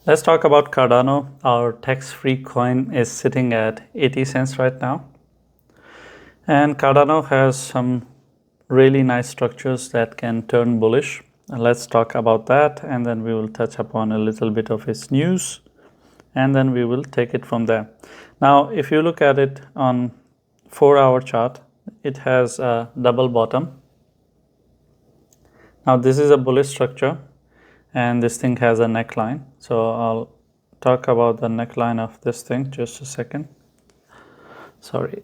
Let's talk about Cardano. Our tax-free coin is sitting at 80 cents right now. And Cardano has some really nice structures that can turn bullish. And let's talk about that, and then we will touch upon a little bit of its news, and then we will take it from there. Now, if you look at it on 4-hour chart, it has a double bottom. Now, this is a bullish structure, and this thing has a neckline. So I'll talk about the neckline of this thing just a second. Sorry.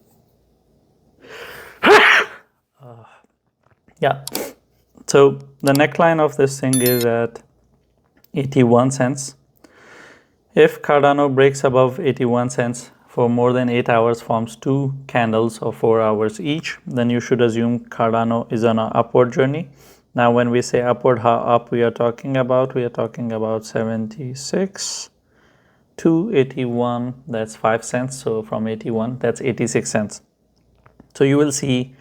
Yeah. So the neckline of this thing is at 81 cents. If Cardano breaks above 81 cents for more than 8 hours, forms two candles of 4 hours each, then you should assume Cardano is on an upward journey. Now, when we say upward, how up we are talking about? We are talking about 76 to 81, that's 5 cents. So from 81, that's 86 cents. So you will see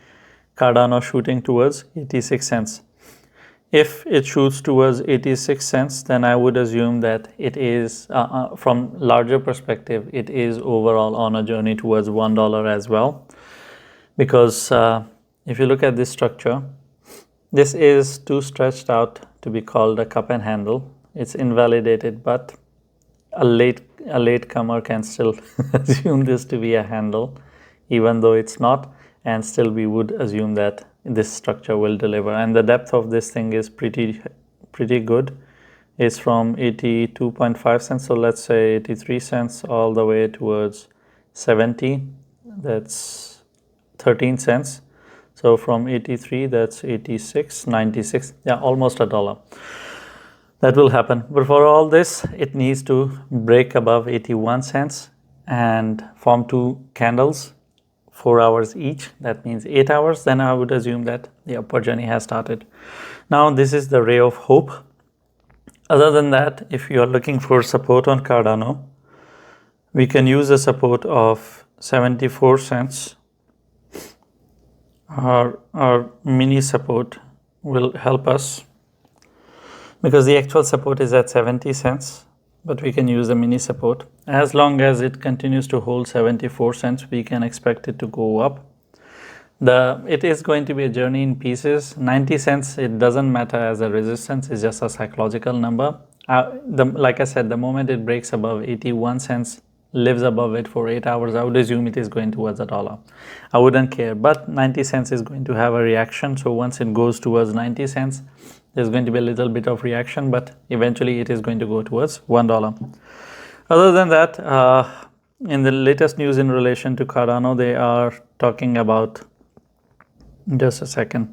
Cardano shooting towards 86 cents. If it shoots towards 86 cents, then I would assume that it is, from larger perspective, it is overall on a journey towards $1 as well. Because if you look at this structure, this is too stretched out to be called a cup and handle. It's invalidated, but a latecomer can still assume this to be a handle, even though it's not, and still we would assume that this structure will deliver. And the depth of this thing is pretty good. It's from 82.5 cents, so let's say 83 cents all the way towards 70. That's 13 cents. So from 83, that's 86, 96, yeah, almost $1. That will happen. But for all this, it needs to break above 81 cents and form two candles, 4 hours each. That means 8 hours. Then I would assume that the upward journey has started. Now, this is the ray of hope. Other than that, if you are looking for support on Cardano, we can use the support of 74 cents. Our mini support will help us because the actual support is at 70 cents, but we can use the mini support. As long as it continues to hold 74 cents, we can expect it to go up. It is going to be a journey in pieces. 90 cents, it doesn't matter as a resistance, it's just a psychological number. Like I said, the moment it breaks above 81 cents, lives above it for 8 hours, I would assume it is going towards $1. I wouldn't care, but 90 cents is going to have a reaction. So once it goes towards 90 cents, there's going to be a little bit of reaction, but eventually it is going to go towards $1. Other than that, in the latest news in relation to Cardano, they are talking about, just a second.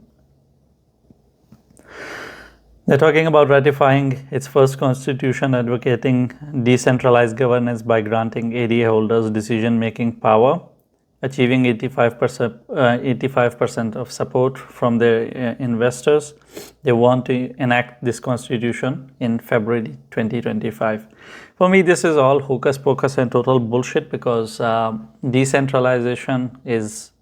They're talking about ratifying its first constitution, advocating decentralized governance by granting ADA holders decision-making power, achieving 85% of support from their investors. They want to enact this constitution in February 2025. For me, this is all hocus pocus and total bullshit, because decentralization is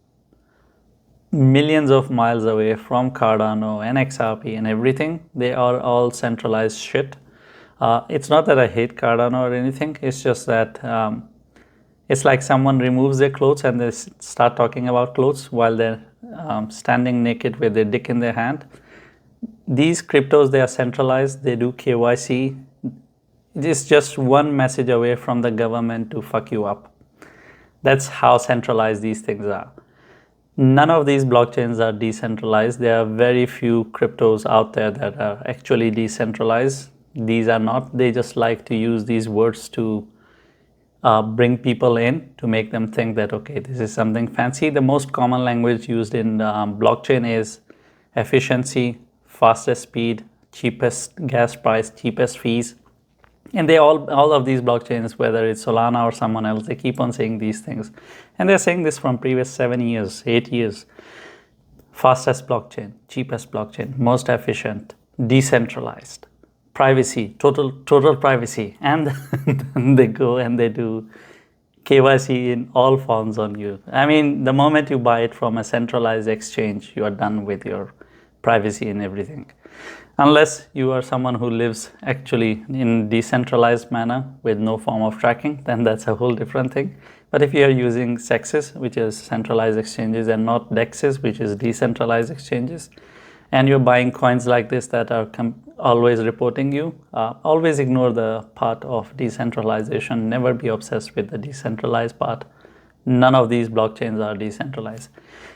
millions of miles away from Cardano and XRP and everything. They are all centralized shit. It's not that I hate Cardano or anything. It's just that it's like someone removes their clothes and they start talking about clothes while they're standing naked with their dick in their hand. These cryptos, they are centralized. They do KYC. It's just one message away from the government to fuck you up. That's how centralized these things are. None of these blockchains are decentralized. There are very few cryptos out there that are actually decentralized. These are not. They just like to use these words to bring people in, to make them think that, okay, this is something fancy. The most common language used in blockchain is efficiency, fastest speed, cheapest gas price, cheapest fees. And they all of these blockchains, whether it's Solana or someone else, they keep on saying these things. And they're saying this from previous 7 years, 8 years. Fastest blockchain, cheapest blockchain, most efficient, decentralized, privacy, total privacy. And then they go and they do KYC in all forms on you. I mean, the moment you buy it from a centralized exchange, you are done with your privacy and everything. Unless you are someone who lives actually in decentralized manner with no form of tracking, then that's a whole different thing. But if you are using CEXs, which is centralized exchanges, and not DEXs, which is decentralized exchanges, and you're buying coins like this that are always reporting you, always ignore the part of decentralization. Never be obsessed with the decentralized part. None of these blockchains are decentralized.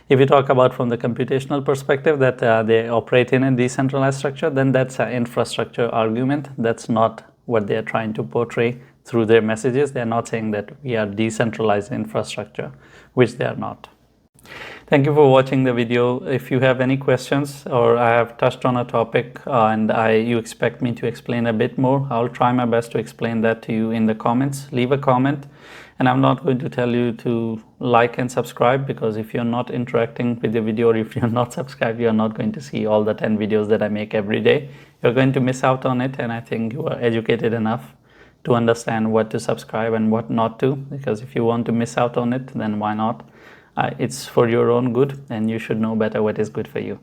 If you talk about from the computational perspective that they operate in a decentralized structure, then that's an infrastructure argument. That's not what they are trying to portray through their messages. They're not saying that we are decentralized infrastructure, which they are not. Thank you for watching the video. If you have any questions or I have touched on a topic and you expect me to explain a bit more, I'll try my best to explain that to you in the comments. Leave a comment, and I'm not going to tell you to like and subscribe, because if you're not interacting with the video, or if you're not subscribed, you're not going to see all the 10 videos that I make every day. You're going to miss out on it, and I think you are educated enough to understand what to subscribe and what not to, because if you want to miss out on it, then why not? It's for your own good, and you should know better what is good for you.